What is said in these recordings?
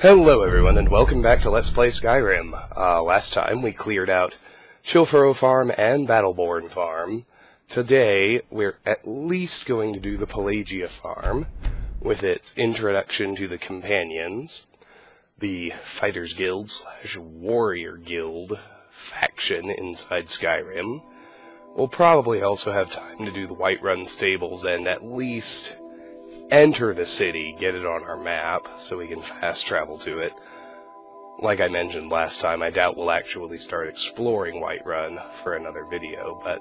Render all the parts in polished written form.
Hello everyone, and welcome back to Let's Play Skyrim. Last time we cleared out Chilfaro Farm and Battleborn Farm. Today, we're at least going to do the Pelagia Farm, with its introduction to the Companions, the Fighters Guild / Warrior Guild faction inside Skyrim. We'll probably also have time to do the Whiterun stables and at least enter the city, get it on our map, so we can fast travel to it. Like I mentioned last time, I doubt we'll actually start exploring Whiterun for another video, but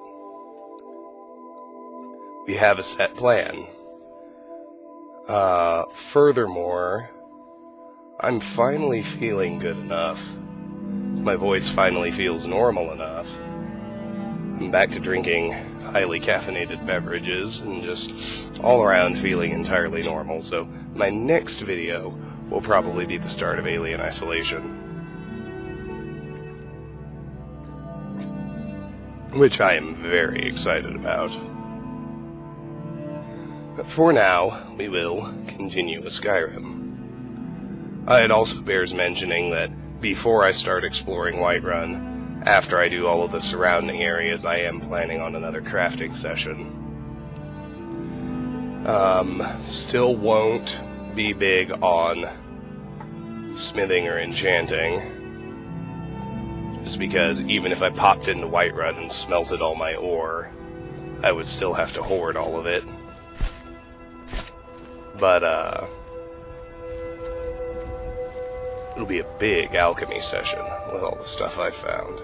we have a set plan. Furthermore, I'm finally feeling good enough. My voice finally feels normal enough. I'm back to drinking highly caffeinated beverages and just all around feeling entirely normal, so my next video will probably be the start of Alien Isolation, which I am very excited about. But for now, we will continue with Skyrim. It also bears mentioning that before I start exploring Whiterun, after I do all of the surrounding areas, I am planning on another crafting session. Still won't be big on smithing or enchanting, just because even if I popped into Whiterun and smelted all my ore, I would still have to hoard all of it. But, it'll be a big alchemy session with all the stuff I found.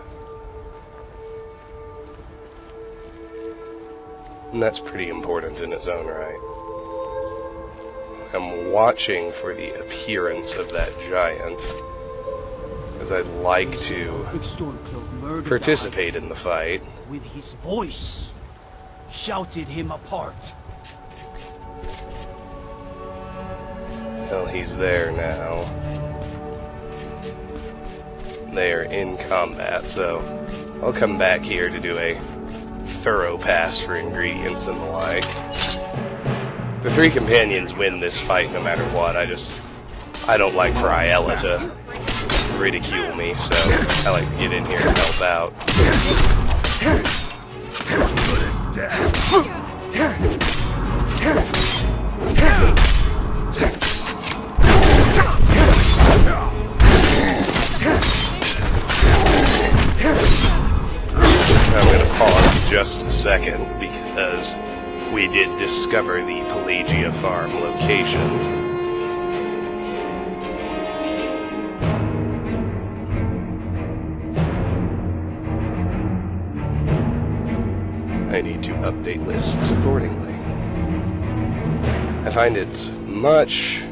And that's pretty important in its own right. I'm watching for the appearance of that giant, because I'd like to participate in the fight. With his voice, shouted him apart. Well, he's there now. They are in combat, so I'll come back here to do a thorough pass for ingredients and the like. The three companions win this fight no matter what. I don't like for Ayala to ridicule me, so I like to get in here and help out. I'm going to pause just a second, because we did discover the Pelagia Farm location. I need to update lists accordingly. I find it's much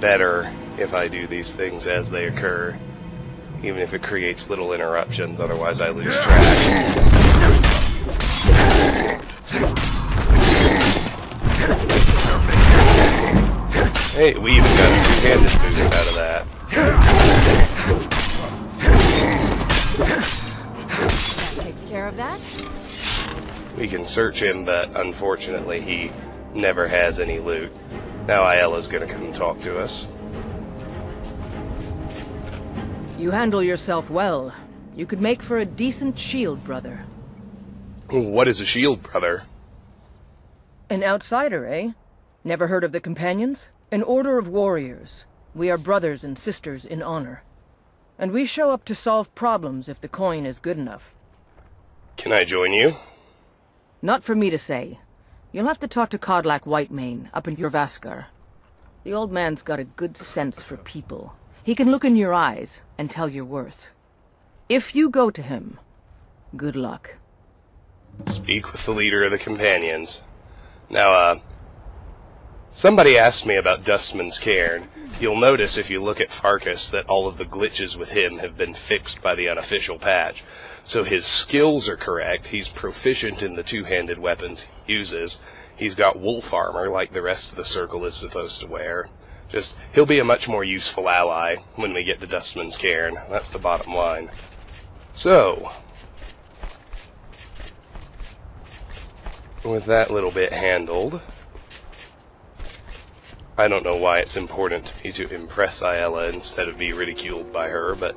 better if I do these things as they occur, even if it creates little interruptions, otherwise I lose track. Hey, we even got a two-handed boost out of that. That takes care of that. We can search him, but unfortunately he never has any loot. Now Ayala's gonna come talk to us. You handle yourself well. You could make for a decent shield brother. What is a shield brother? An outsider, eh? Never heard of the Companions? An order of warriors. We are brothers and sisters in honor. And we show up to solve problems if the coin is good enough. Can I join you? Not for me to say. You'll have to talk to Kodlak Whitemane up in Jorvaskar. The old man's got a good sense for people. He can look in your eyes and tell your worth. If you go to him, good luck. Speak with the leader of the Companions. Now, somebody asked me about Dustman's Cairn. You'll notice if you look at Farkas that all of the glitches with him have been fixed by the unofficial patch. So his skills are correct, he's proficient in the two-handed weapons he uses, he's got wolf armor like the rest of the Circle is supposed to wear. Just, he'll be a much more useful ally when we get to Dustman's Cairn. That's the bottom line. So, with that little bit handled, I don't know why it's important to me to impress Ayala instead of be ridiculed by her, but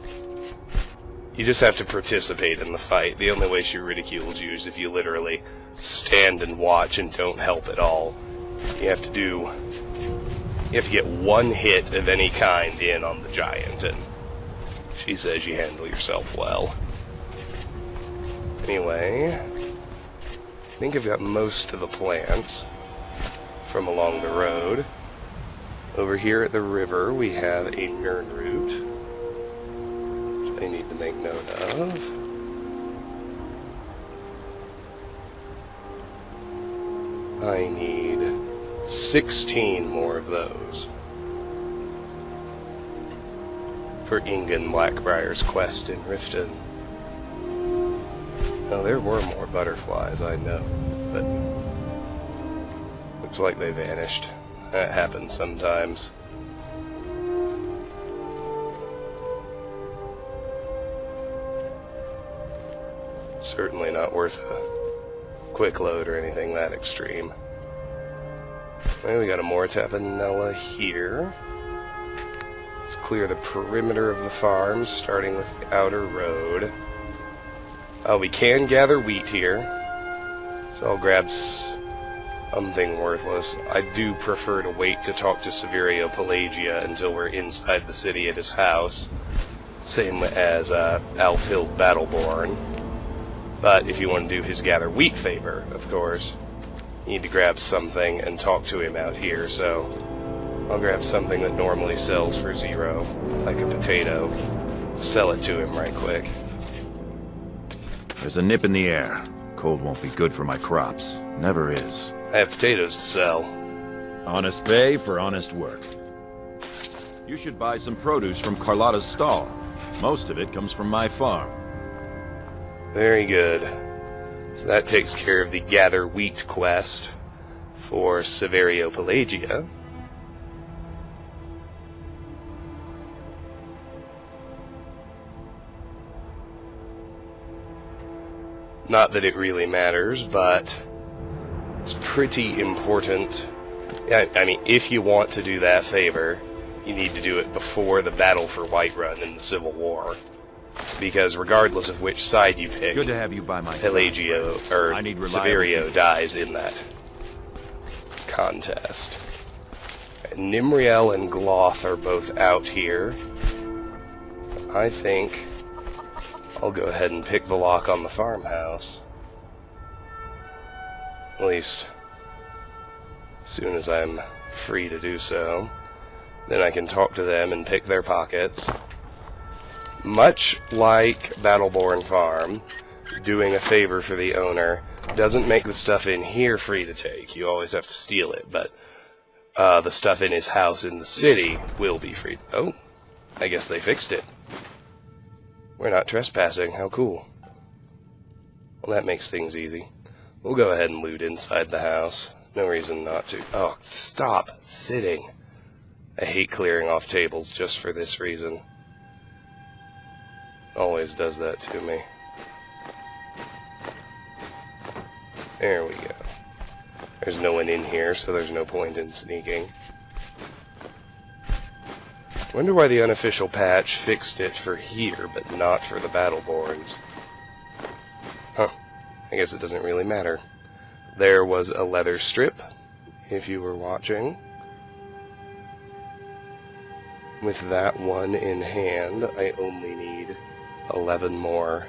you just have to participate in the fight. The only way she ridicules you is if you literally stand and watch and don't help at all. You have to get one hit of any kind in on the giant, and she says you handle yourself well. Anyway, I think I've got most of the plants from along the road. Over here at the river, we have a Nirnroot, which I need to make note of. I need 16 more of those for Ingot Blackbriar's quest in Riften. Now, there were more butterflies, I know, but looks like they vanished. That happens sometimes. Certainly not worth a quick load or anything that extreme. Well, we got a more Tapanella here. Let's clear the perimeter of the farm, starting with the outer road. We can gather wheat here, so I'll grab something worthless. I do prefer to wait to talk to Severio Pelagia until we're inside the city at his house. Same as Alfhild Battleborn. But if you want to do his gather wheat favor, of course, you need to grab something and talk to him out here, so I'll grab something that normally sells for 0, like a potato. Sell it to him right quick. There's a nip in the air. Cold won't be good for my crops. Never is. I have potatoes to sell. Honest pay for honest work. You should buy some produce from Carlotta's stall. Most of it comes from my farm. Very good. So that takes care of the gather wheat quest for Severio Pelagia. Not that it really matters, but it's pretty important. I mean, if you want to do that favor, you need to do it before the battle for Whiterun in the Civil War. Because regardless of which side you pick, Good to have you by my Pelagia, side, or I need Severio dies in that contest. And Nimriel and Gloth are both out here. I think I'll go ahead and pick the lock on the farmhouse. At least, as soon as I'm free to do so. Then I can talk to them and pick their pockets. Much like Battleborn Farm, doing a favor for the owner doesn't make the stuff in here free to take. You always have to steal it, but the stuff in his house in the city will be free. Oh, I guess they fixed it. We're not trespassing. How cool. Well, that makes things easy. We'll go ahead and loot inside the house. No reason not to. Oh, stop sitting. I hate clearing off tables just for this reason. Always does that to me. There we go. There's no one in here, so there's no point in sneaking. Wonder why the unofficial patch fixed it for here, but not for the Battleborns. Huh. I guess it doesn't really matter. There was a leather strip, if you were watching. With that one in hand, I only need 11 more.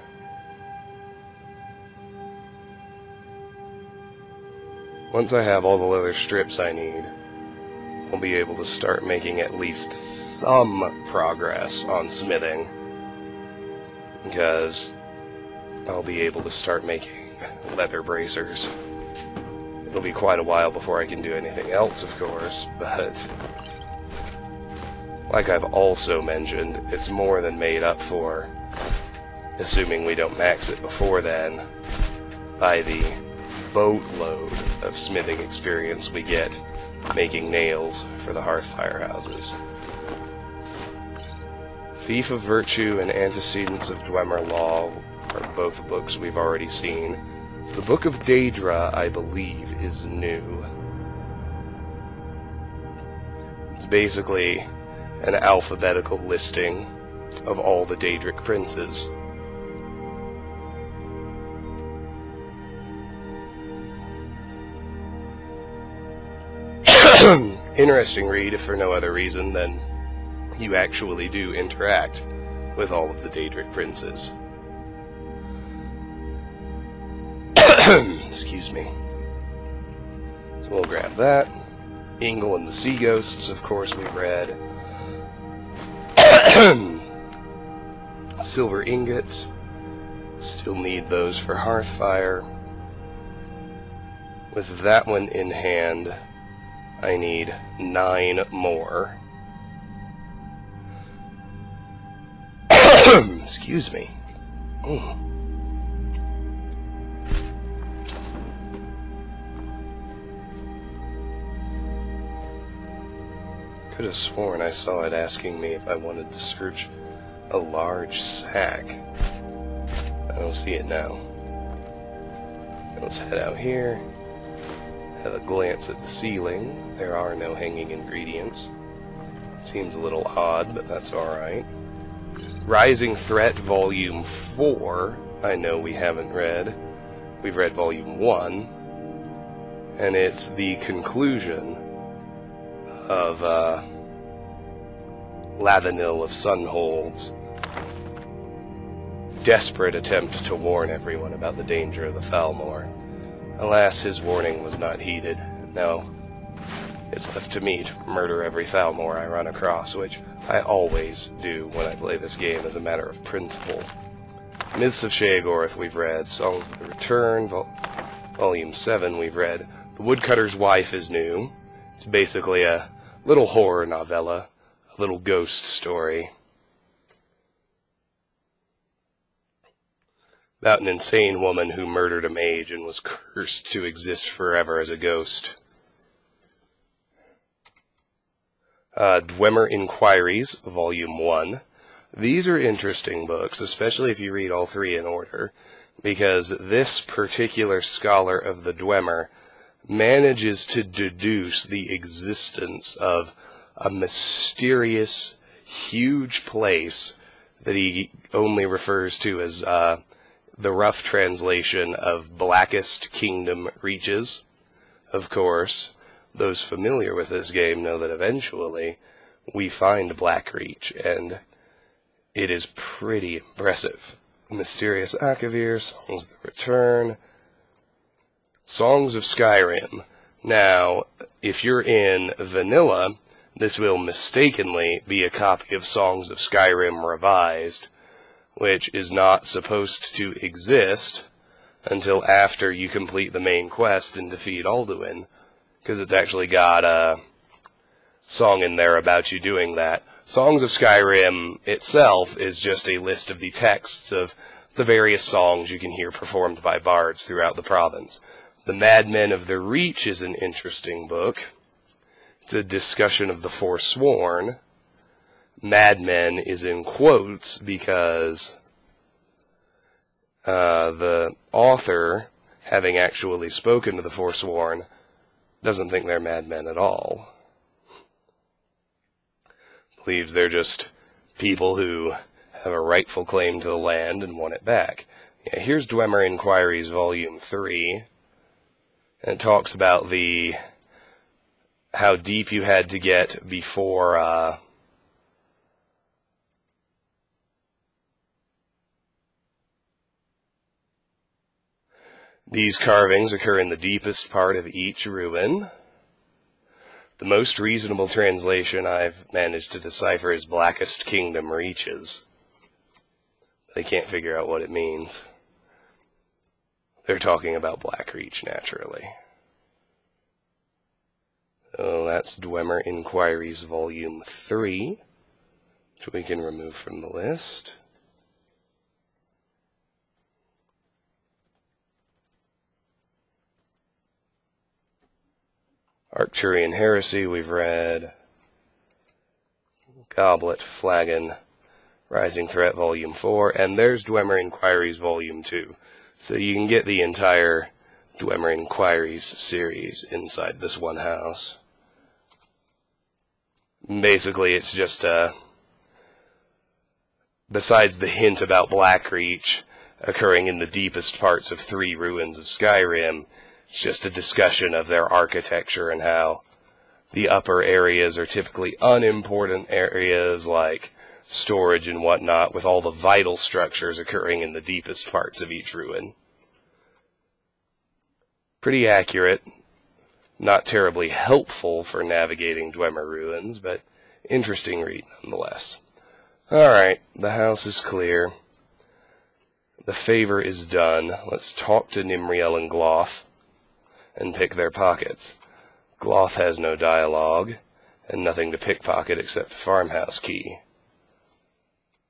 Once I have all the leather strips I need, I'll be able to start making at least some progress on smithing, because I'll be able to start making leather bracers. It'll be quite a while before I can do anything else, of course, but like I've also mentioned, it's more than made up for, assuming we don't max it before then, by the boatload of smithing experience we get making nails for the hearth firehouses. Thief of Virtue and Antecedents of Dwemer Law are both books we've already seen. The Book of Daedra, I believe, is new. It's basically an alphabetical listing of all the Daedric princes. Interesting read, if for no other reason than you actually do interact with all of the Daedric princes. Excuse me. So we'll grab that. Ingot and the Sea Ghosts, of course, we've read. Silver ingots. Still need those for Hearthfire. With that one in hand, I need 9 more. Excuse me. Could have sworn I saw it asking me if I wanted to search a large sack. I don't see it now. Let's head out here. Have a glance at the ceiling. There are no hanging ingredients. Seems a little odd, but that's alright. Rising Threat Volume 4, I know we haven't read. We've read Volume 1, and it's the conclusion of Lathanil of Sunhold's desperate attempt to warn everyone about the danger of the Falmor. Alas, his warning was not heeded. Now, it's left to me to murder every Falmor I run across, which I always do when I play this game as a matter of principle. Myths of Sheogorath we've read, Songs of the Return, Volume 7 we've read. The Woodcutter's Wife is new. It's basically a little horror novella, a little ghost story. About an insane woman who murdered a mage and was cursed to exist forever as a ghost. Dwemer Inquiries, Volume 1. These are interesting books, especially if you read all 3 in order, because this particular scholar of the Dwemer manages to deduce the existence of a mysterious, huge place that he only refers to as the rough translation of Blackest Kingdom Reaches. Of course, those familiar with this game know that eventually we find Blackreach, and it is pretty impressive. Mysterious Akavir, Songs of the Return, Songs of Skyrim. Now, if you're in vanilla, this will mistakenly be a copy of Songs of Skyrim Revised, which is not supposed to exist until after you complete the main quest and defeat Alduin, because it's actually got a song in there about you doing that. Songs of Skyrim itself is just a list of the texts of the various songs you can hear performed by bards throughout the province. The Madmen of the Reach is an interesting book. It's a discussion of the Forsworn. Madmen is in quotes because the author, having actually spoken to the Forsworn, doesn't think they're madmen at all. Believes they're just people who have a rightful claim to the land and want it back. Yeah, here's Dwemer Inquiries, Volume 3. And it talks about how deep you had to get before these carvings occur in the deepest part of each ruin. The most reasonable translation I've managed to decipher is Blackest Kingdom Reaches. They can't figure out what it means. They're talking about Blackreach, naturally. So that's Dwemer Inquiries Volume 3, which we can remove from the list. Arcturian Heresy we've read. Goblet, Flagon, Rising Threat Volume 4, and there's Dwemer Inquiries Volume 2. So you can get the entire Dwemer Inquiries series inside this one house. Basically, it's just, besides the hint about Blackreach occurring in the deepest parts of 3 ruins of Skyrim, it's just a discussion of their architecture and how the upper areas are typically unimportant areas like storage and whatnot, with all the vital structures occurring in the deepest parts of each ruin. Pretty accurate. Not terribly helpful for navigating Dwemer ruins, but interesting read nonetheless. Alright, the house is clear. The favor is done. Let's talk to Nimriel and Gloth and pick their pockets. Gloth has no dialogue, and nothing to pickpocket except a farmhouse key.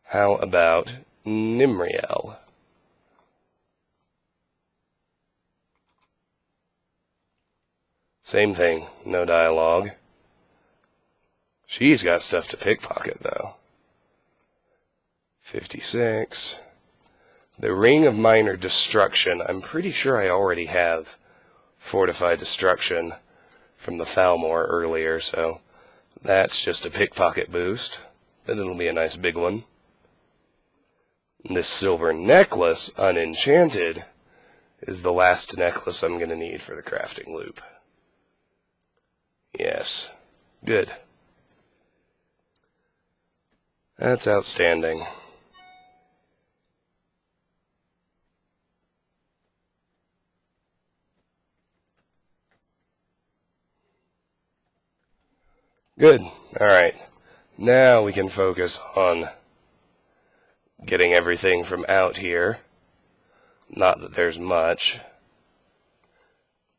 How about Nimriel? Same thing, no dialogue. She's got stuff to pickpocket, though. 56. The Ring of Minor Destruction. I'm pretty sure I already have Fortify Destruction from the Falmore earlier, so that's just a pickpocket boost, but it'll be a nice big one. This silver necklace, unenchanted, is the last necklace I'm going to need for the crafting loop. Yes. Good. That's outstanding. Good. Alright. Now we can focus on getting everything from out here. Not that there's much,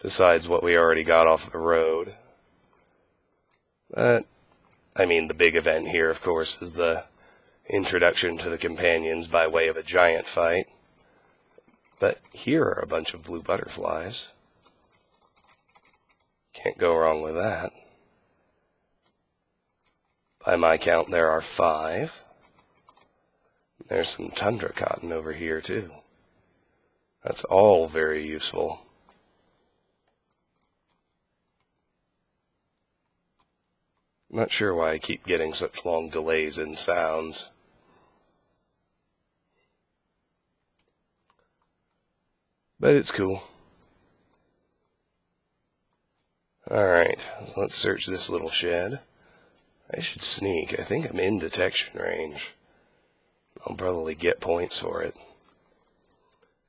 besides what we already got off the road. But, I mean, the big event here, of course, is the introduction to the companions by way of a giant fight. But here are a bunch of blue butterflies. Can't go wrong with that. By my count, there are 5. There's some tundra cotton over here, too. That's all very useful. Not sure why I keep getting such long delays in sounds. But it's cool. Alright, let's search this little shed. I should sneak. I think I'm in detection range. I'll probably get points for it.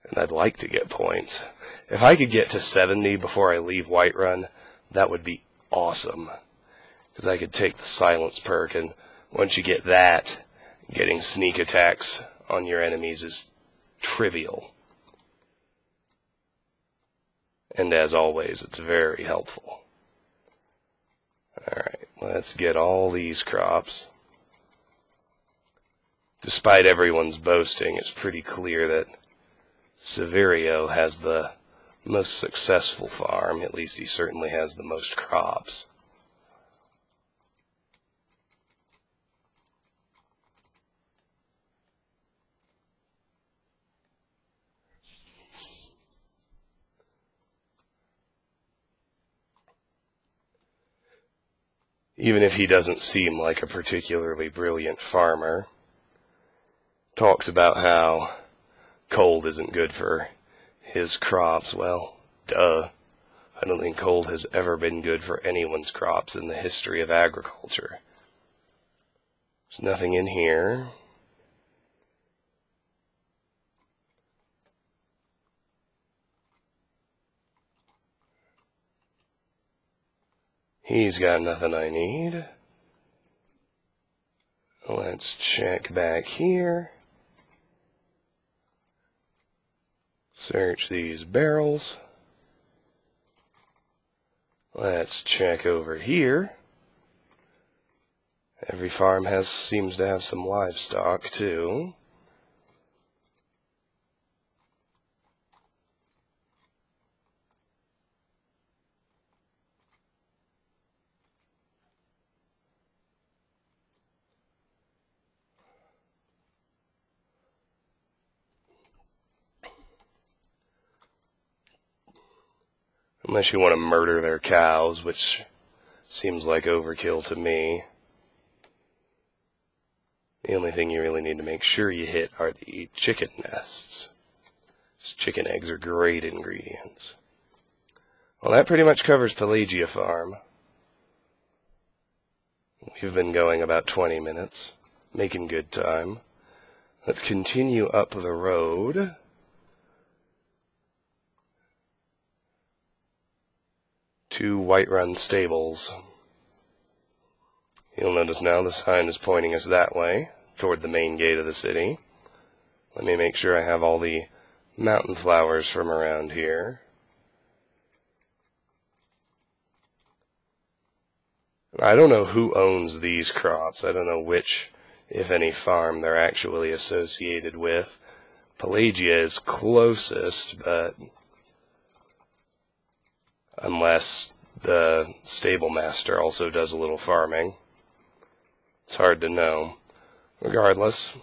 And I'd like to get points. If I could get to 70 before I leave Whiterun, that would be awesome. Because I could take the silence perk, and once you get that, getting sneak attacks on your enemies is trivial. And as always, it's very helpful. Alright, let's get all these crops. Despite everyone's boasting, it's pretty clear that Severio has the most successful farm. At least he certainly has the most crops. Even if he doesn't seem like a particularly brilliant farmer, talks about how cold isn't good for his crops. Well, duh. I don't think cold has ever been good for anyone's crops in the history of agriculture. There's nothing in here. He's got nothing I need. Let's check back here. Search these barrels. Let's check over here. Every farm seems to have some livestock, too. Unless you want to murder their cows, which seems like overkill to me. The only thing you really need to make sure you hit are the chicken nests. Chicken eggs are great ingredients. Well, that pretty much covers Pelagia Farm. We've been going about 20 minutes, making good time. Let's continue up the road. To Whiterun Stables. You'll notice now the sign is pointing us that way, toward the main gate of the city. Let me make sure I have all the mountain flowers from around here. I don't know who owns these crops. I don't know which, if any, farm they're actually associated with. Pelagia is closest, but unless the stable master also does a little farming, it's hard to know. Regardless,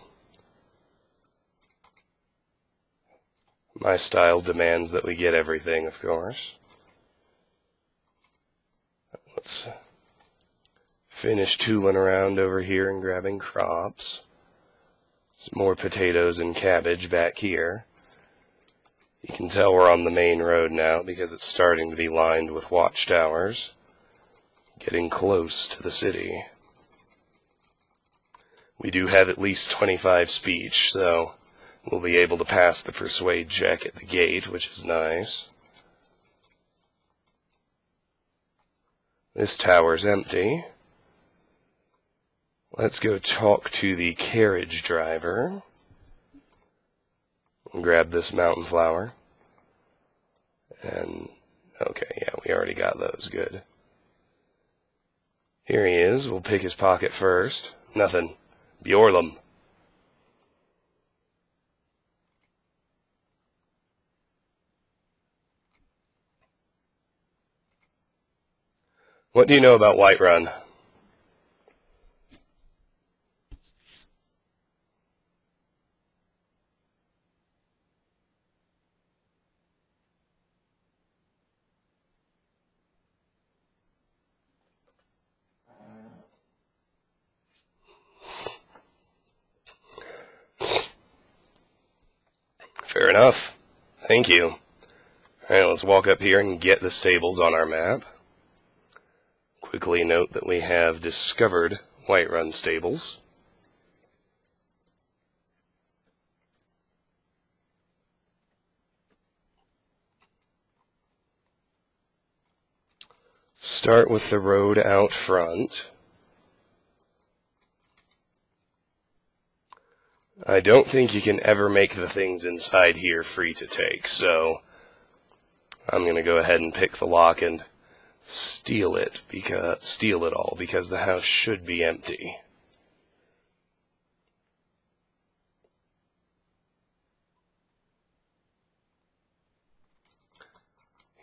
my style demands that we get everything, of course. Let's finish tooling around over here and grabbing crops. Some more potatoes and cabbage back here. You can tell we're on the main road now because it's starting to be lined with watchtowers. Getting close to the city. We do have at least 25 speech, so we'll be able to pass the persuade check at the gate, which is nice. This tower's empty. Let's go talk to the carriage driver. Grab this mountain flower. And, okay, yeah, we already got those. Good. Here he is. We'll pick his pocket first. Nothing. Bjorlum. What do you know about Whiterun? Fair enough. Thank you. Alright, let's walk up here and get the stables on our map. Quickly note that we have discovered Whiterun Stables. Start with the road out front. I don't think you can ever make the things inside here free to take, so I'm going to go ahead and pick the lock and steal it all because the house should be empty.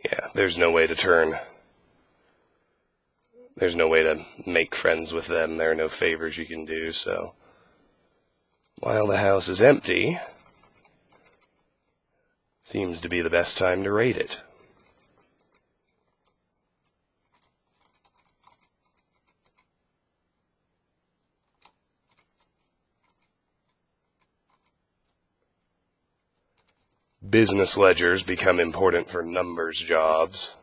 Yeah, there's no way to turn. There's no way to make friends with them. There are no favors you can do, so while the house is empty, seems to be the best time to raid it. Business ledgers become important for numbers jobs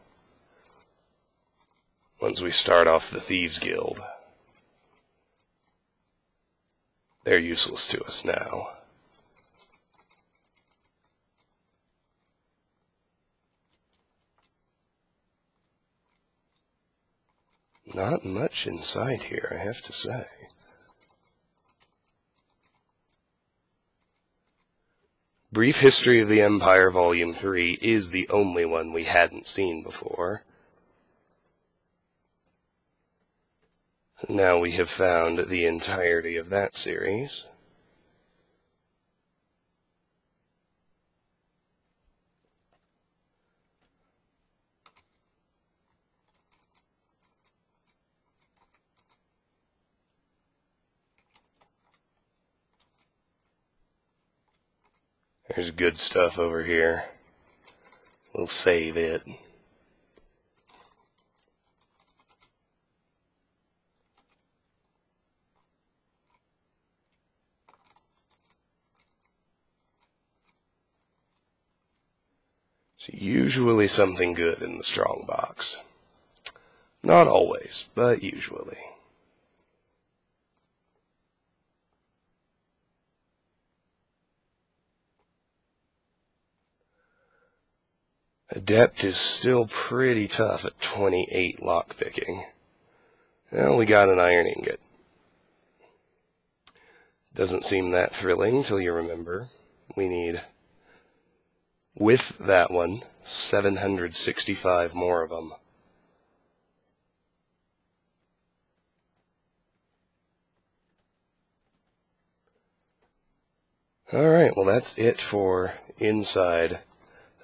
once we start off the Thieves Guild. They're useless to us now. Not much inside here, I have to say. Brief History of the Empire Volume 3 is the only one we hadn't seen before. Now we have found the entirety of that series. There's good stuff over here. We'll save it. It's usually something good in the strong box. Not always, but usually. Adept is still pretty tough at 28 lockpicking. Well, we got an iron ingot. Doesn't seem that thrilling till you remember. We need, with that one, 765 more of them. Alright, well that's it for inside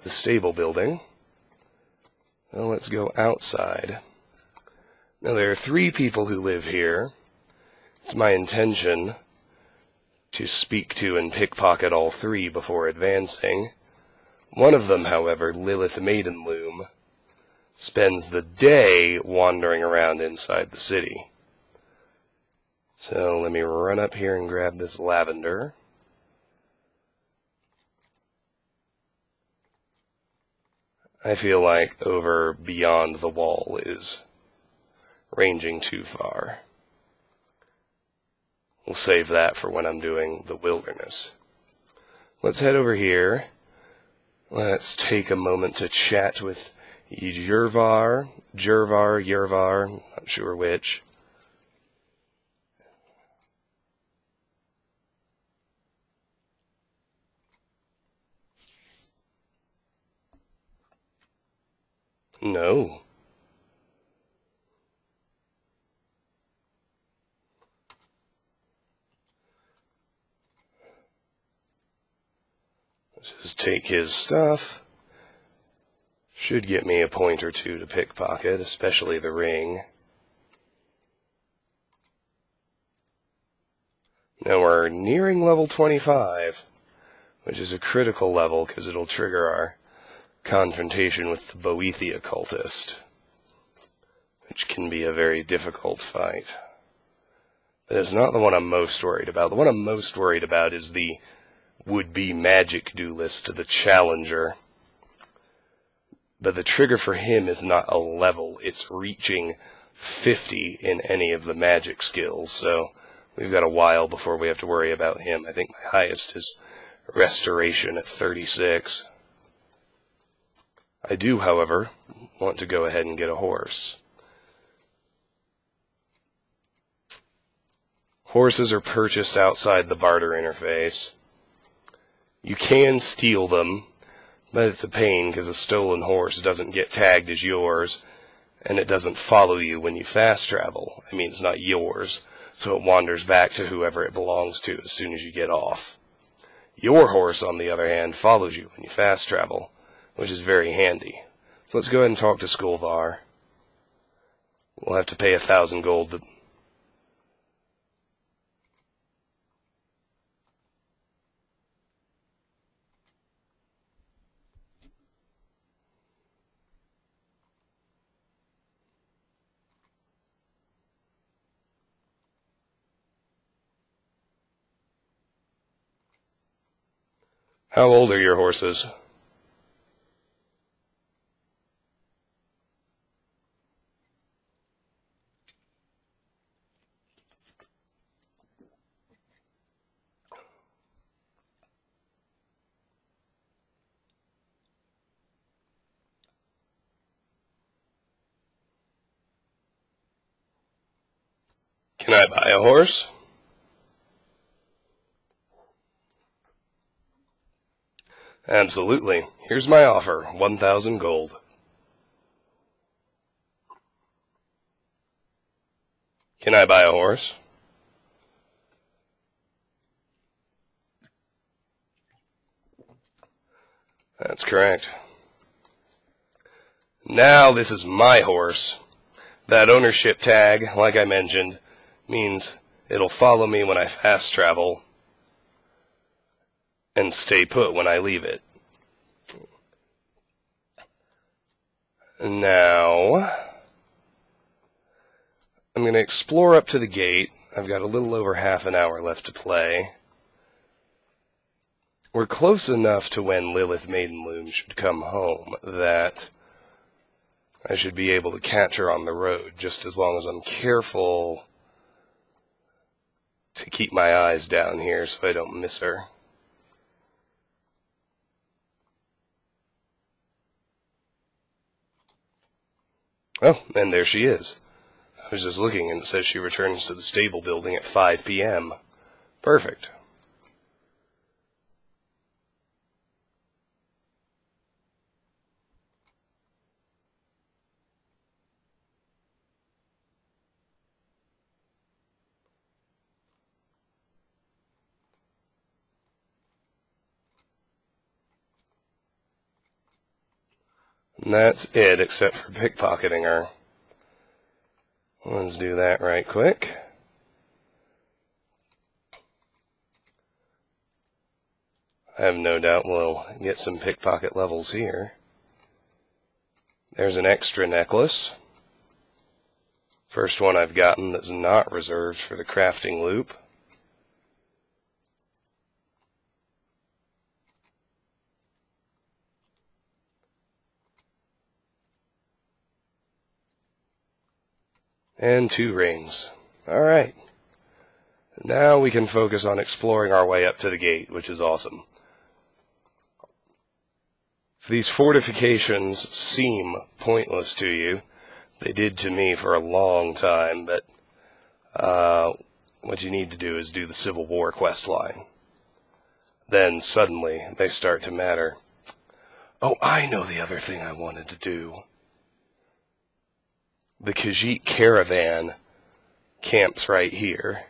the stable building. Well, let's go outside. Now, there are 3 people who live here. It's my intention to speak to and pickpocket all 3 before advancing. One of them, however, Lilith Maidenloom, spends the day wandering around inside the city. So let me run up here and grab this lavender. I feel like over beyond the wall is ranging too far. We'll save that for when I'm doing the wilderness. Let's head over here. Let's take a moment to chat with Yervar, not sure which. No. Let's just take his stuff. Should get me a point or 2 to pickpocket, especially the ring. Now we're nearing level 25, which is a critical level because it'll trigger our confrontation with the Boethia cultist, which can be a very difficult fight. But it's not the one I'm most worried about. The one I'm most worried about is the would-be magic duelist to the Challenger. But the trigger for him is not a level, it's reaching 50 in any of the magic skills, so we've got a while before we have to worry about him. I think my highest is Restoration at 36. I do, however, want to go ahead and get a horse. Horses are purchased outside the barter interface. You can steal them, but it's a pain because a stolen horse doesn't get tagged as yours, and it doesn't follow you when you fast travel. I mean, it's not yours, so it wanders back to whoever it belongs to as soon as you get off. Your horse, on the other hand, follows you when you fast travel, which is very handy. So let's go ahead and talk to Skulvar. We'll have to pay 1,000 gold to... How old are your horses? Can I buy a horse? Absolutely. Here's my offer, 1,000 gold. Can I buy a horse? That's correct. Now this is my horse. That ownership tag, like I mentioned, means it'll follow me when I fast travel and stay put when I leave it. Now, I'm going to explore up to the gate. I've got a little over half an hour left to play. we're close enough to when Lilith Maidenloom should come home that I should be able to catch her on the road, just as long as I'm careful to keep my eyes down here so I don't miss her. Oh, and there she is. I was just looking and it says she returns to the stable building at 5 p.m. Perfect. And that's it, except for pickpocketing her. Let's do that right quick. I have no doubt we'll get some pickpocket levels here. There's an extra necklace. First one I've gotten that's not reserved for the crafting loop. And 2 rings. Alright. Now we can focus on exploring our way up to the gate, which is awesome. If these fortifications seem pointless to you, they did to me for a long time, but what you need to do is do the Civil War quest line. Then suddenly they start to matter. Oh, I know the other thing I wanted to do. The Khajiit caravan camps right here.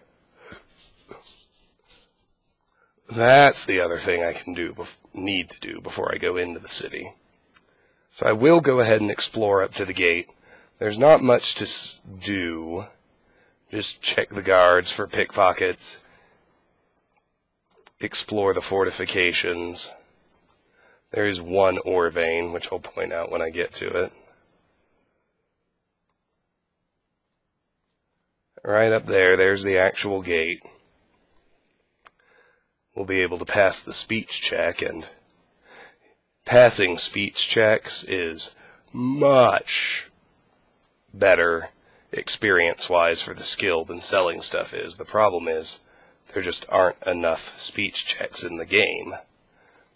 That's the other thing I can do, need to do before I go into the city. So I will go ahead and explore up to the gate. There's not much to do. Just check the guards for pickpockets. Explore the fortifications. There is one ore vein, which I'll point out when I get to it. Right up there, there's the actual gate. We'll be able to pass the speech check, and passing speech checks is much better experience-wise for the skill than selling stuff is. The problem is, there just aren't enough speech checks in the game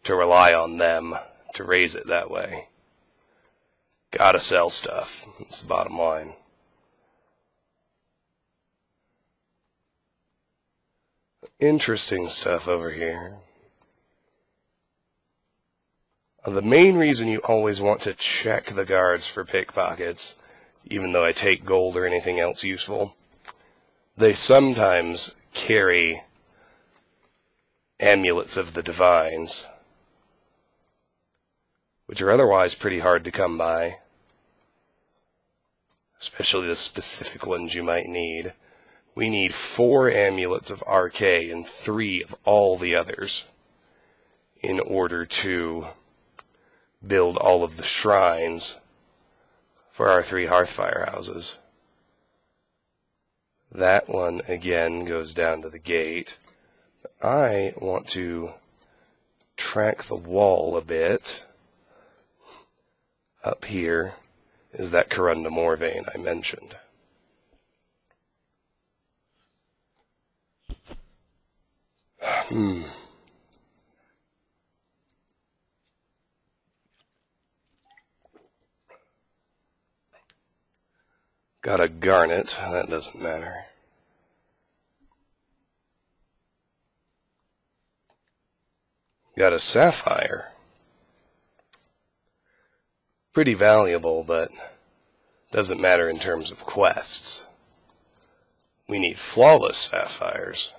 to rely on them to raise it that way. Gotta sell stuff. That's the bottom line. Interesting stuff over here. The main reason you always want to check the guards for pickpockets, even though I take gold or anything else useful, they sometimes carry amulets of the divines, which are otherwise pretty hard to come by, especially the specific ones you might need. We need 4 amulets of RK and 3 of all the others in order to build all of the shrines for our 3 Hearthfire houses. That one, again, goes down to the gate. I want to track the wall a bit. Up here is that Corundum ore vein I mentioned. Got a garnet, that doesn't matter. Got a sapphire. Pretty valuable, but doesn't matter in terms of quests. We need flawless sapphires.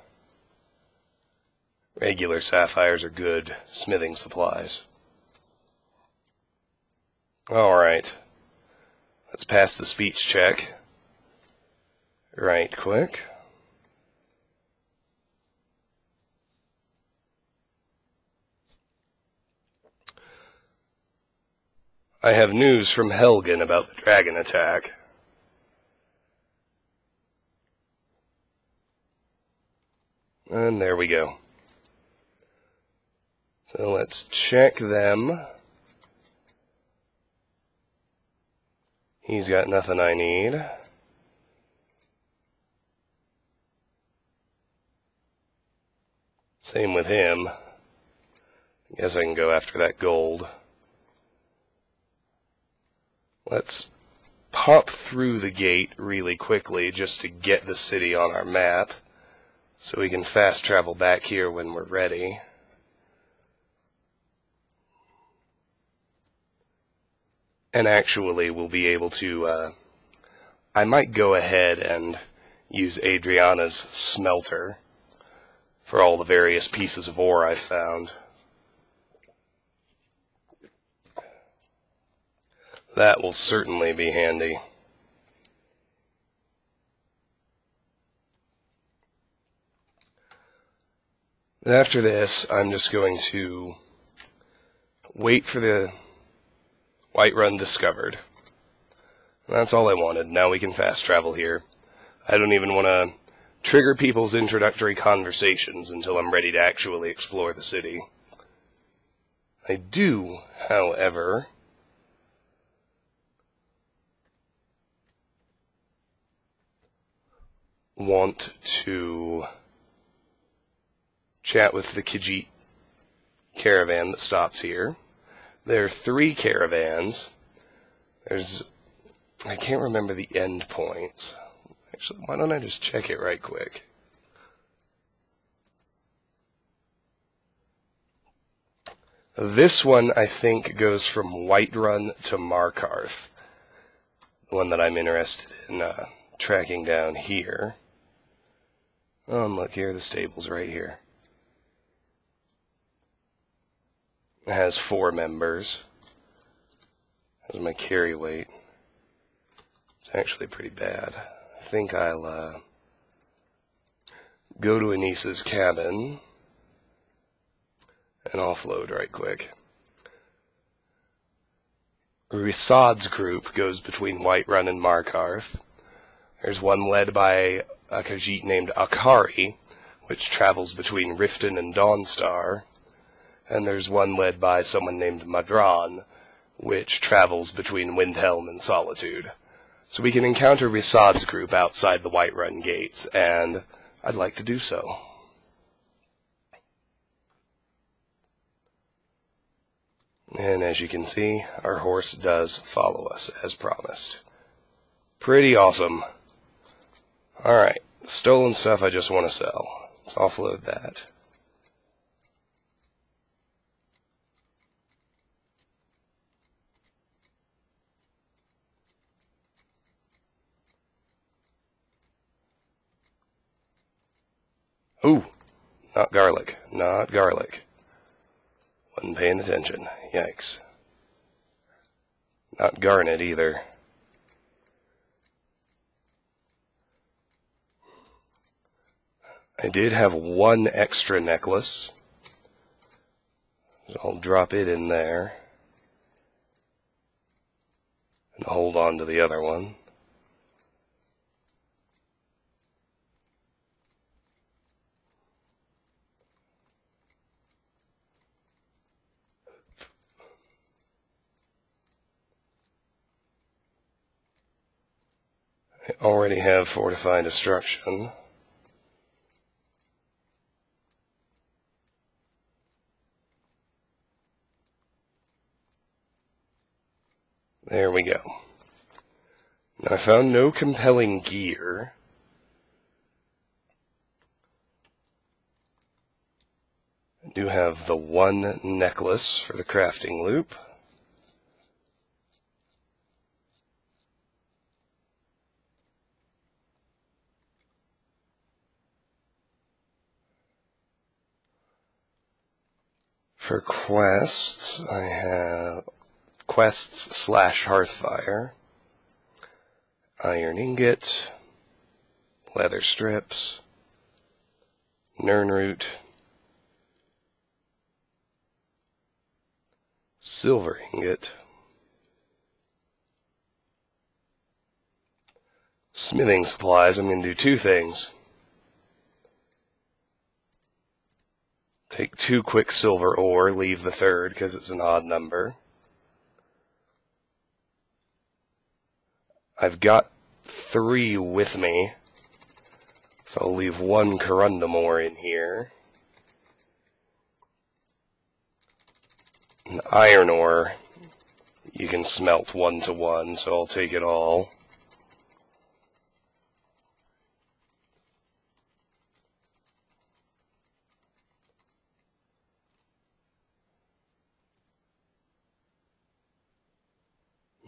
Regular sapphires are good smithing supplies. Alright. Let's pass the speech check. Right quick. I have news from Helgen about the dragon attack. And there we go. So let's check them. He's got nothing I need. Same with him. Guess I can go after that gold. Let's pop through the gate really quickly just to get the city on our map, so we can fast travel back here when we're ready. And actually, we'll be able to, I might go ahead and use Adriana's smelter for all the various pieces of ore I found. That will certainly be handy. After this, I'm just going to wait for the Whiterun discovered. That's all I wanted. Now we can fast travel here. I don't even want to trigger people's introductory conversations until I'm ready to actually explore the city. I do, however, want to chat with the Khajiit caravan that stops here. There are 3 caravans. I can't remember the end points. Actually, why don't I just check it right quick? This one, I think, goes from Whiterun to Markarth. The one that I'm interested in tracking down here. Oh, and look, here are the stables right here. It has 4 members. That's my carry weight. It's actually pretty bad. I think I'll go to Anissa's cabin and offload right quick. Risad's group goes between Whiterun and Markarth. There's one led by a Khajiit named Akari, which travels between Riften and Dawnstar. And there's one led by someone named Madran, which travels between Windhelm and Solitude. So we can encounter Risad's group outside the Whiterun gates, and I'd like to do so. And as you can see, our horse does follow us, as promised. Pretty awesome. Alright, stolen stuff I just want to sell. Let's offload that. Ooh, not garlic, not garlic. Wasn't paying attention. Yikes. Not garnet either. I did have 1 extra necklace. So I'll drop it in there. And hold on to the other one. I already have Fortify Destruction. There we go. Now, I found no compelling gear. I do have the 1 necklace for the crafting loop. For quests, I have quests / Hearthfire, Iron Ingot, Leather Strips, Nirnroot, Silver Ingot, Smithing Supplies. I'm going to do 2 things. Take 2 Quicksilver ore, leave the third because it's an odd number. I've got 3 with me, so I'll leave 1 Corundum ore in here. An iron ore, you can smelt 1 to 1, so I'll take it all.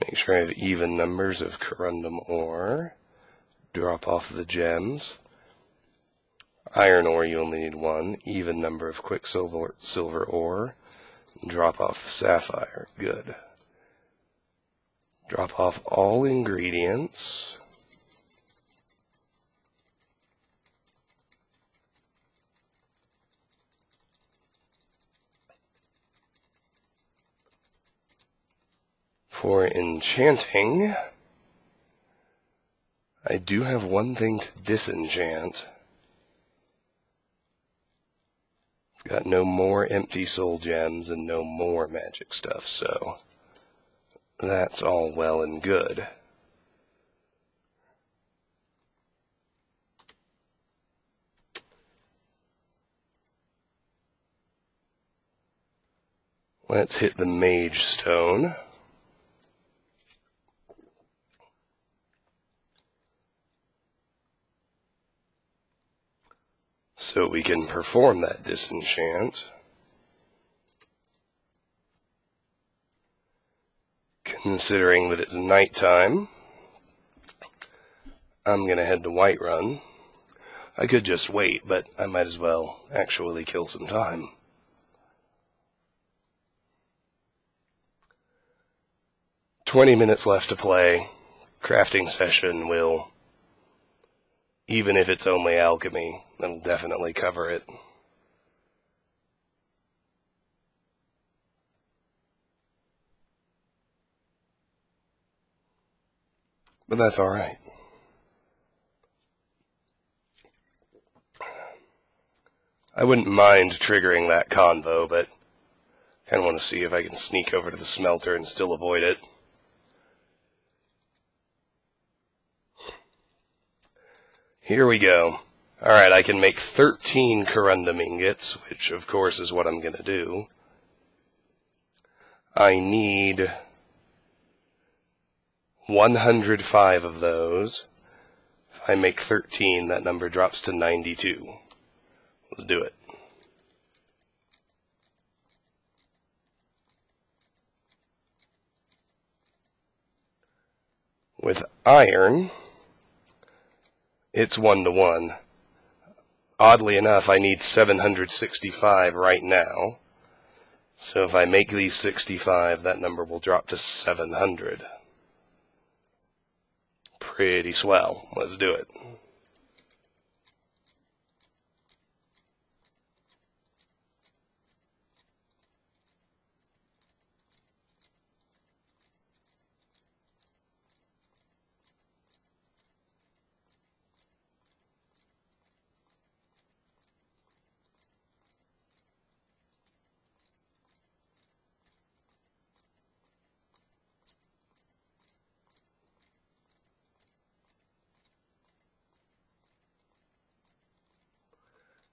Make sure I have even numbers of Corundum ore. Drop off the gems. Iron ore, you only need 1. Even number of Quicksilver ore. Drop off the sapphire. Good. Drop off all ingredients. For enchanting, I do have 1 thing to disenchant. I've got no more empty soul gems and no more magic stuff, so that's all well and good. Let's hit the Mage Stone. So we can perform that disenchant. Considering that it's nighttime, I'm going to head to Whiterun. I could just wait, but I might as well actually kill some time. "20 minutes left to play. Crafting session will, even if it's only alchemy, that'll definitely cover it. But that's alright. I wouldn't mind triggering that convo, but I kind of want to see if I can sneak over to the smelter and still avoid it. Here we go. Alright, I can make 13 Corundum ingots, which of course is what I'm going to do. I need 105 of those. If I make 13, that number drops to 92. Let's do it. With iron, it's 1 to 1. Oddly enough, I need 765 right now. So if I make these 65, that number will drop to 700. Pretty swell. Let's do it.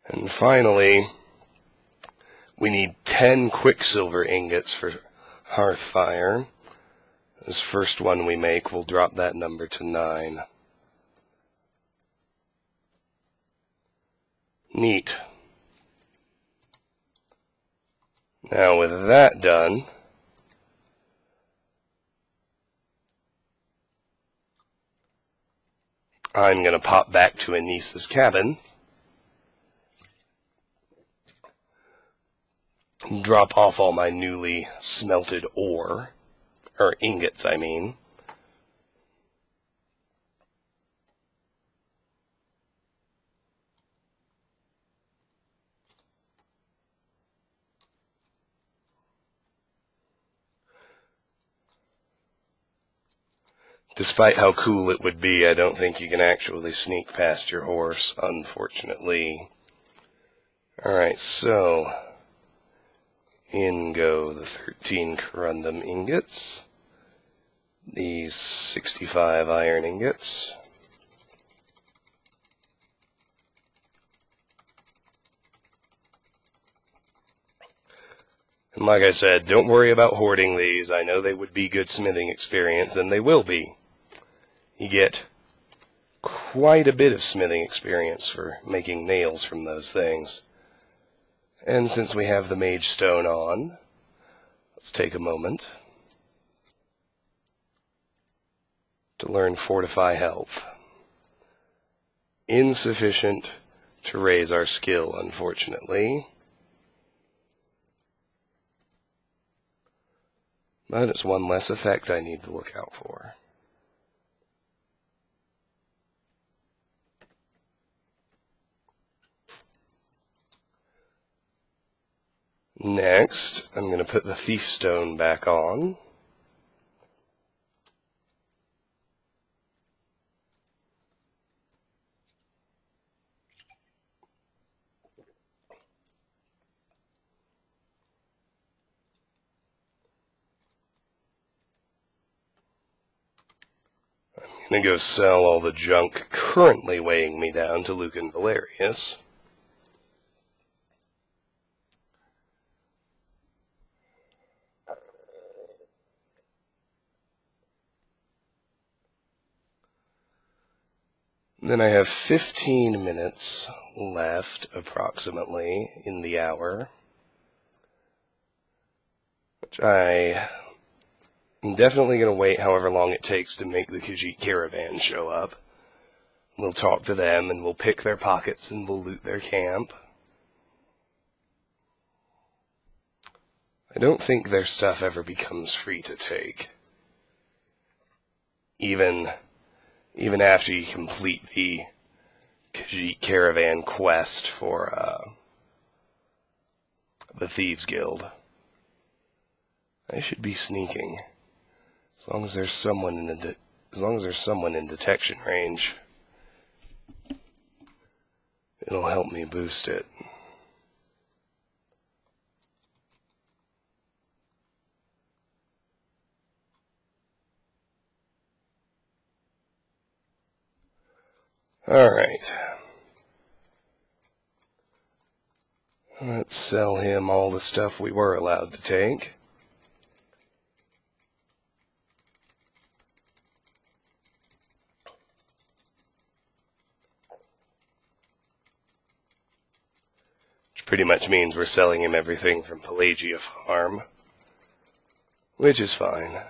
And finally, we need 10 Quicksilver ingots for Hearthfire. This first one we make will drop that number to 9. Neat. Now with that done, I'm going to pop back to Anissa's cabin. Drop off all my newly smelted ore, or ingots, I mean. Despite how cool it would be, I don't think you can actually sneak past your horse, unfortunately. Alright, so In go the 13 Corundum ingots, these 65 iron ingots, and like I said, don't worry about hoarding these. I know they would be good smithing experience, and they will be. You get quite a bit of smithing experience for making nails from those things. And since we have the Mage Stone on, let's take a moment to learn Fortify Health. Insufficient to raise our skill, unfortunately. But it's one less effect I need to look out for. Next, I'm going to put the Thief Stone back on. I'm going to go sell all the junk currently weighing me down to Lucan Valerius. Then I have 15 minutes left, approximately, in the hour, which I am definitely going to wait however long it takes to make the Khajiit caravan show up. We'll talk to them, and we'll pick their pockets, and we'll loot their camp. I don't think their stuff ever becomes free to take. Even after you complete the Khajiit caravan quest for the Thieves Guild. I should be sneaking, as long as there's someone in detection range. It'll help me boost it. Alright. Let's sell him all the stuff we were allowed to take. Which pretty much means we're selling him everything from Pelagia farm. Which is fine.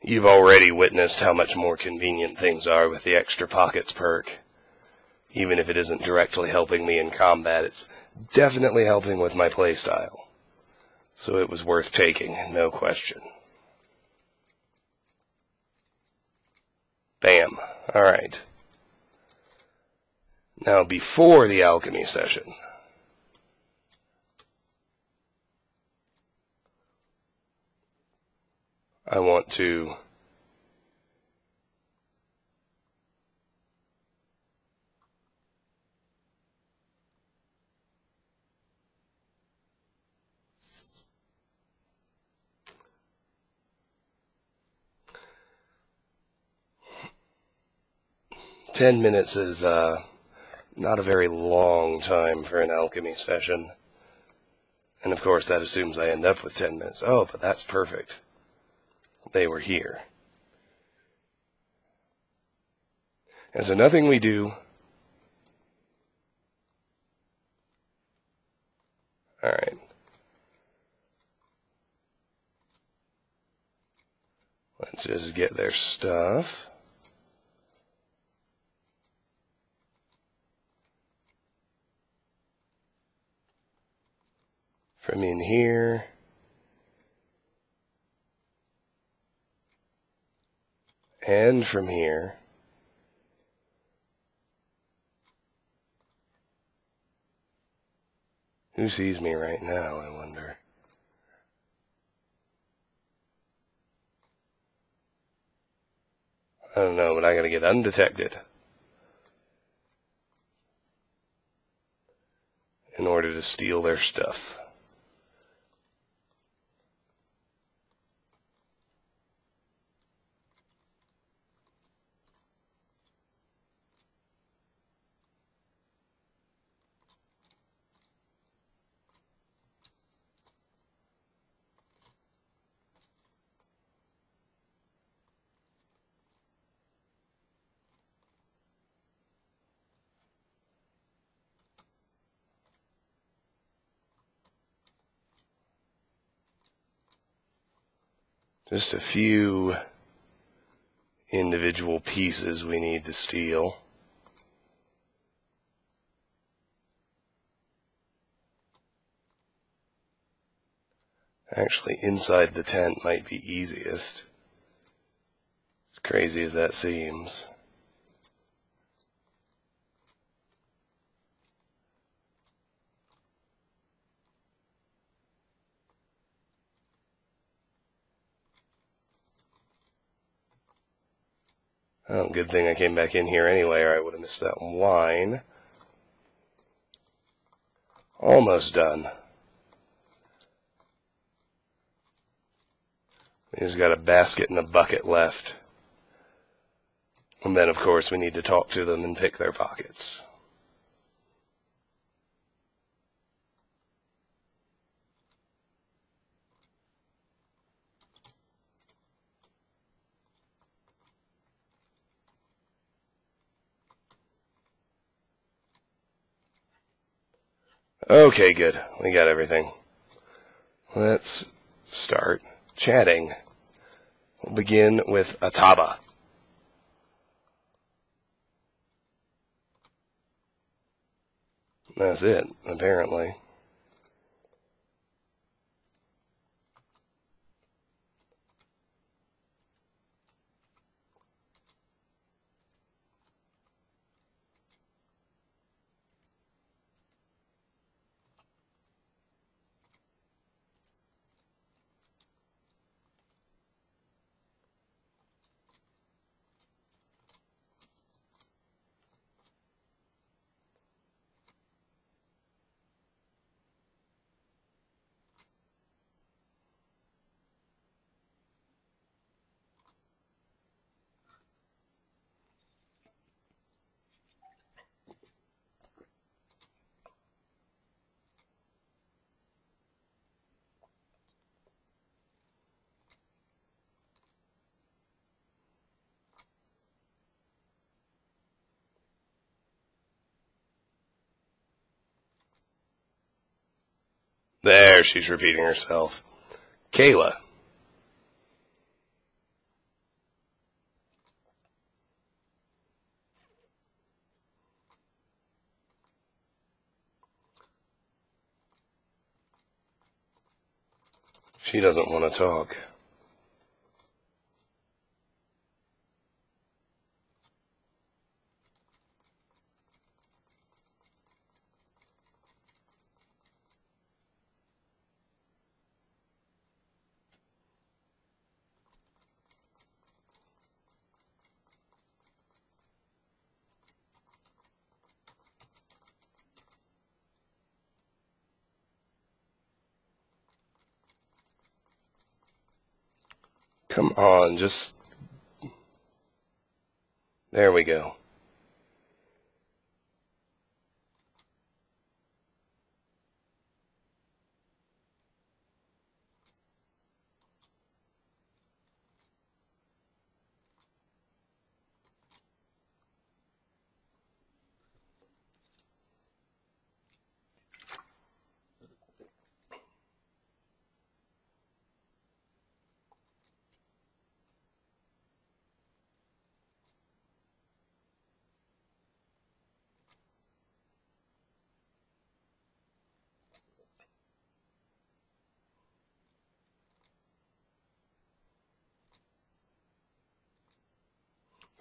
You've already witnessed how much more convenient things are with the extra pockets perk. Even if it isn't directly helping me in combat, it's definitely helping with my playstyle. So it was worth taking, no question. Bam. Alright. Now, before the alchemy session, I want to ten minutes is not a very long time for an alchemy session. And of course that assumes I end up with 10 minutes. Oh, but that's perfect. They were here. And so nothing we do... Alright. Let's just get their stuff. From in here. And from here. Who sees me right now, I wonder? I don't know, but I gotta get undetected in order to steal their stuff. Just a few individual pieces we need to steal. Actually, inside the tent might be easiest. As crazy as that seems. Oh, good thing I came back in here anyway, or I would have missed that wine. Almost done. We just got a basket and a bucket left. And then, of course, we need to talk to them and pick their pockets. Okay, good. We got everything. Let's start chatting. We'll begin with Ataba. That's it, apparently. There, she's repeating herself. Kayla. She doesn't want to talk. Come on, just... There we go.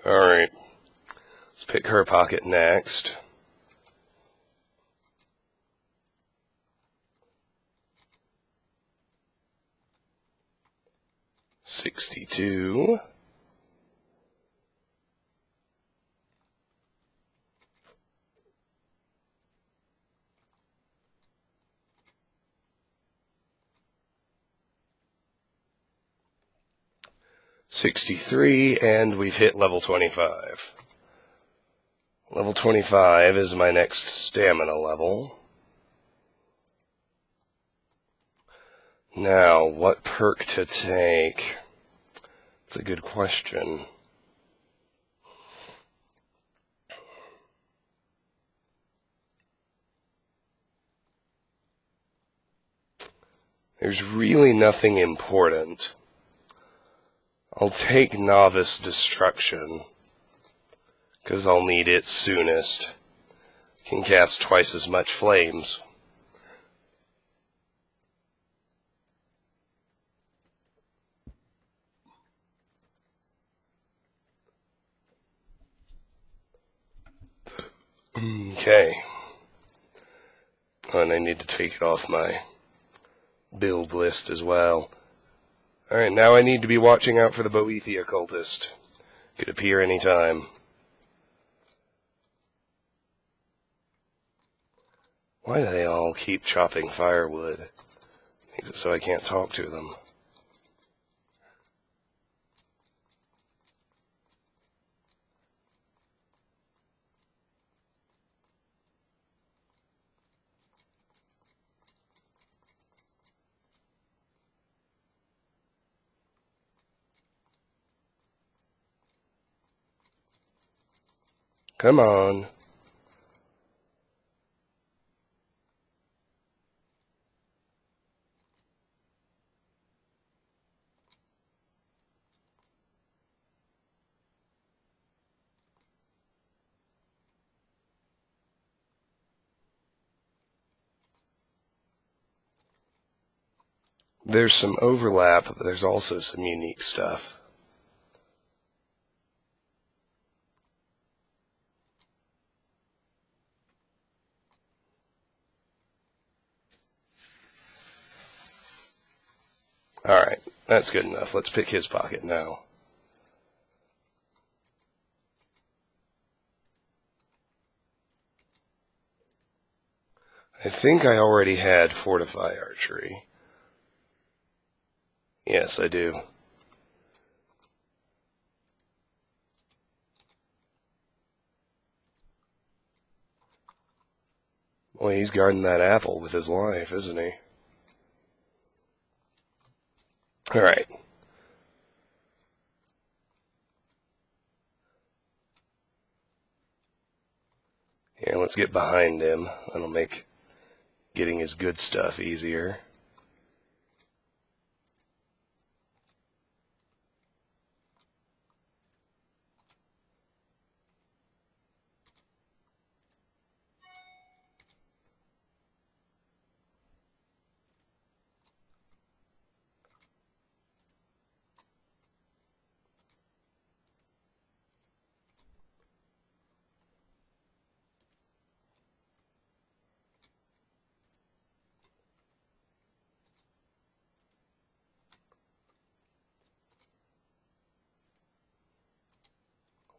Alright. Let's pick her pocket next. $62. $63, and we've hit level 25. Level 25 is my next stamina level. Now, what perk to take? That's a good question. There's really nothing important. I'll take Novice Destruction, because I'll need it soonest. Can cast twice as much flames. Okay. And I need to take it off my build list as well. Alright, now I need to be watching out for the Boethia cultist. Could appear any time. Why do they all keep chopping firewood? Makes it so I can't talk to them. Come on. There's some overlap, but there's also some unique stuff. Alright, that's good enough. Let's pick his pocket now. I think I already had Fortify Archery. Yes, I do. Boy, he's guarding that apple with his life, isn't he? Alright. Yeah, let's get behind him. That'll make getting his good stuff easier.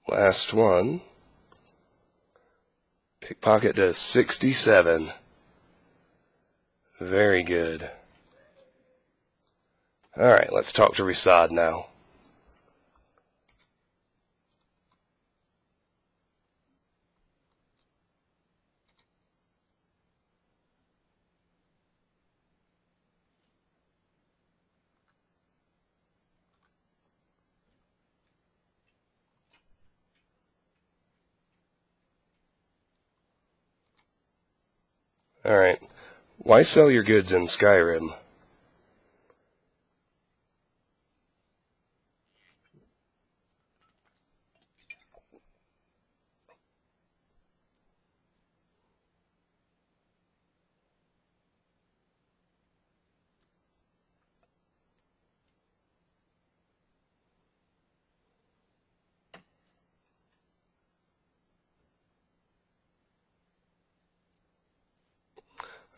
Last one. Pickpocket does 67. Very good. Alright, let's talk to Risad now. Alright. Why sell your goods in Skyrim?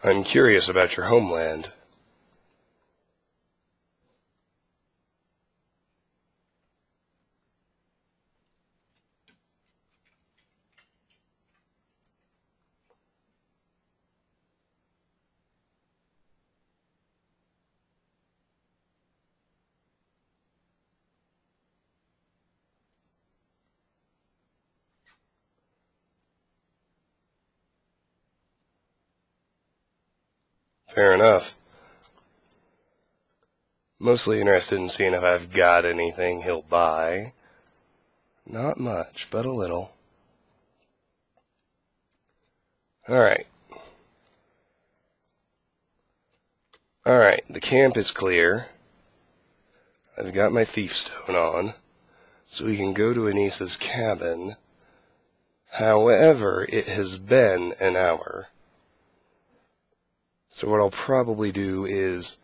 I'm curious about your homeland. Fair enough. Mostly interested in seeing if I've got anything he'll buy. Not much, but a little. Alright. Alright, the camp is clear. I've got my thief stone on, so we can go to Anissa's cabin. However, it has been an hour. So what I'll probably do is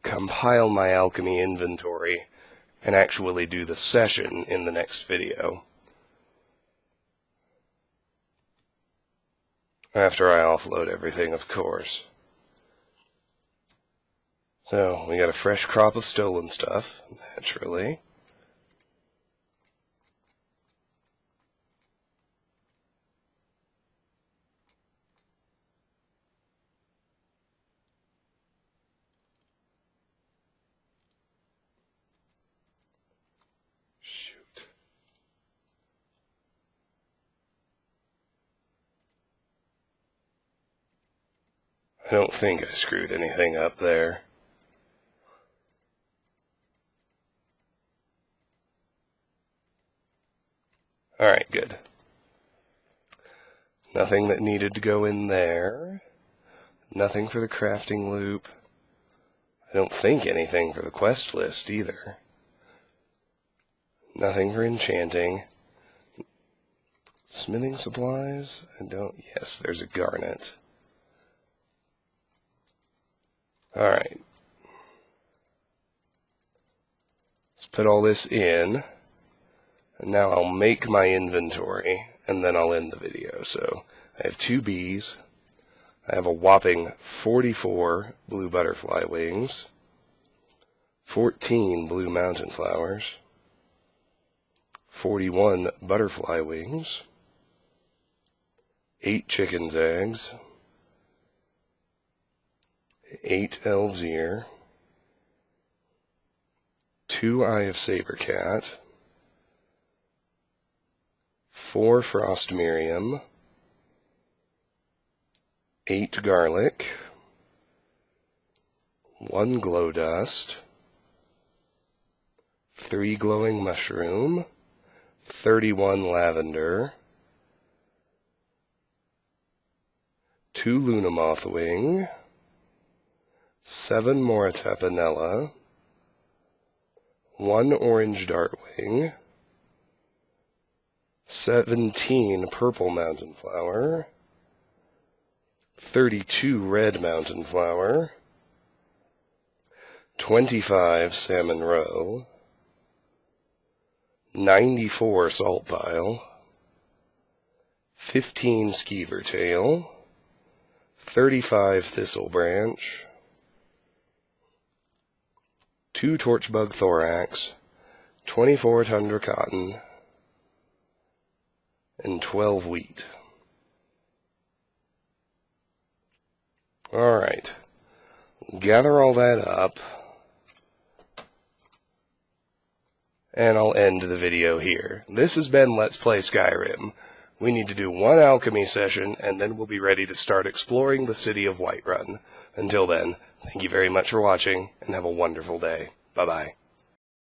compile my alchemy inventory and actually do the session in the next video. After I offload everything, of course. So, we got a fresh crop of stolen stuff, naturally. I don't think I screwed anything up there. Alright, good. Nothing that needed to go in there. Nothing for the crafting loop. I don't think anything for the quest list either. Nothing for enchanting. Smithing supplies? Yes, there's a garnet. Alright. Let's put all this in. And now I'll make my inventory, and then I'll end the video. So, I have 2 bees. I have a whopping 44 blue butterfly wings. 14 blue mountain flowers. 41 butterfly wings. 8 chicken's eggs. 8 elf's ear. 2 eye of saber cat. 4 frost miriam. 8 garlic. 1 glow dust. 3 glowing mushroom. 31 lavender. 2 luna moth wing. 7 Moratapanella, 1 orange dartwing, 17 purple mountain flower, 32 red mountain flower, 25 salmon roe, 94 salt pile, 15 skeever tail, 35 thistle branch, 2 torchbug thorax, 24 tundra cotton, and 12 wheat. Alright. Gather all that up, and I'll end the video here. This has been Let's Play Skyrim. We need to do 1 alchemy session, and then we'll be ready to start exploring the city of Whiterun. Until then, thank you very much for watching, and have a wonderful day. Bye-bye.